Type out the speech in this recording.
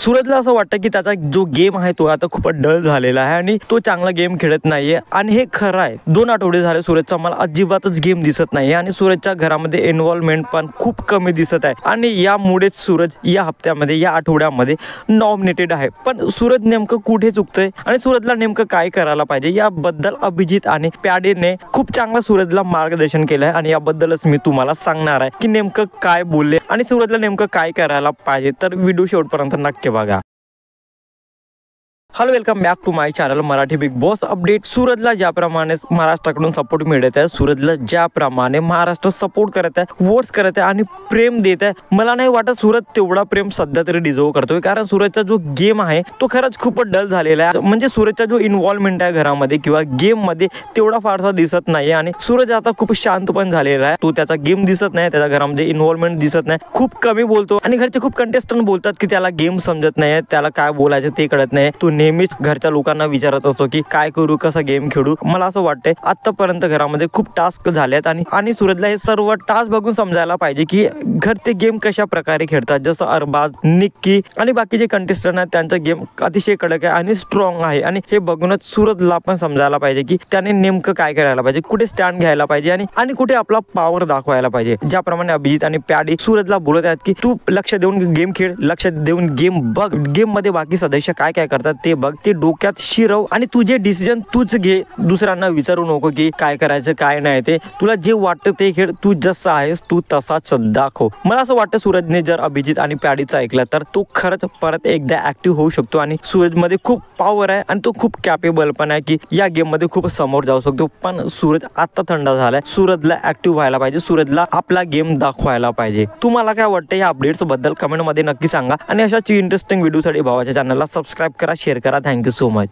सूरजला असं वाटतं की त्याचा जो गेम आहे तो आता खूप डल झालेला आहे आणि तो चांगला गेम खेळत नाहीये आणि हे खरं आहे। 2 आठवडे झाले सूरजचा मला अजिबातच गेम दिसत नाही आणि सूरजच्या घरामध्ये इन्व्हॉल्वमेंट पण खूप कमी दिसत आहे आणि यामुळेच सूरज या हप्त्यामध्ये या आठवड्यामध्ये नॉमिनेटेड आहे। पण सूरज नेमकं कुठे चुकतंय आणि सूरजला नेमकं काय करायला पाहिजे याबद्दल अभिजित आणि प्याडेने खूप चांगलं सूरजला मार्गदर्शन केलं आहे आणि याबद्दलच मी तुम्हाला सांगणार आहे की नेमकं काय बोलले आणि सूरजला नेमकं काय करायला पाहिजे। तर व्हिडिओ शेवटपर्यंत नक्की बघा। Hello, welcome back to my channel Marathi Bigg Boss update. सूरजला ज्याप्रमाणे महाराष्ट्राकडून सपोर्ट मिळत आहे, सूरजला ज्याप्रमाणे महाराष्ट्र सपोर्ट करत आहे, वोट्स करत आहे आणि प्रेम देत आहे, मला नाही वाटत सूरज तेवढा प्रेम सध्या तरी डिझर्व करतोय। कारण सूरजचा जो गेम आहे तो खरंच खूपच डल झालेला आहे। म्हणजे सूरजचा जो इन्व्हॉल्वमेंट आहे घरामध्ये किंवा गेम मध्ये तेवढा फारसा दिसत नाही आणि सूरज आता खूप शांत पण झालेला आहे। तो त्याचा गेम दिसत नाही, त्याच्या घरामध्ये इन्व्हॉल्वमेंट दिसत नाही, खूप कमी बोलतो आणि घरचे खूप कंटेस्टंट बोलतात की त्याला गेम समजत नाही, त्याला काय बोलायचं ते कळत नाही। तो नेहमीच घरच्या लोकांना विचारत असतो की काय करू, कसा गेम खेळू। मला असं वाटतंय आतापर्यंत घरामध्ये खूप टास्क झालेत आणि सूरजला हे सर्व टास्क बघून समजायला पाहिजे की घरचे गेम कशा प्रकारे खेळतात। जसं अरबाज, निक्की आणि बाकीचे कंटेस्टंट आहेत, त्यांचा गेम अतिशय कडक आहे आणि स्ट्रॉंग आहे आणि हे बघूनच सूरजला पण समजायला पाहिजे की त्याने नेमकं काय करायला पाहिजे, कुठे स्टँड घ्यायला पाहिजे आणि कुठे आपला पॉवर दाखवायला पाहिजे। ज्याप्रमाणे अभिजित आणि प्याडी सूरजला बोलत आहेत की तू लक्ष देऊन गेम खेळ, लक्ष देऊन गेम बघ, गेम मध्ये बाकी सदस्य काय काय करतात ते बघ, ते डोक्यात शिरव आणि तुझे डिसिजन तूच घे, दुसऱ्यांना विचारू नको की काय करायचं काय नाही। ते तुला जे वाटतं ते खेळ, तू जसा आहेस तू तसाच दाखव। मला असं वाटतं सूरजने जर अभिजित आणि प्याडीचं ऐकलं तर तो खरंच परत एकदा ऍक्टिव्ह होऊ शकतो आणि सूरजमध्ये खूप पॉवर आहे आणि तो खूप कॅपेबल पण आहे की या गेम मध्ये खूप समोर जाऊ शकतो। पण सूरज आता थंड झालाय, सूरजला ऍक्टिव्ह व्हायला पाहिजे, सूरजला आपला गेम दाखवायला पाहिजे। तुम्हाला काय वाटतं या अपडेट्स बद्दल कमेंट मध्ये नक्की सांगा आणि अशाच इंटरेस्टिंग व्हिडिओसाठी भावाच्या चॅनलला सबस्क्राईब करा, शेअर करा। Thank you so much.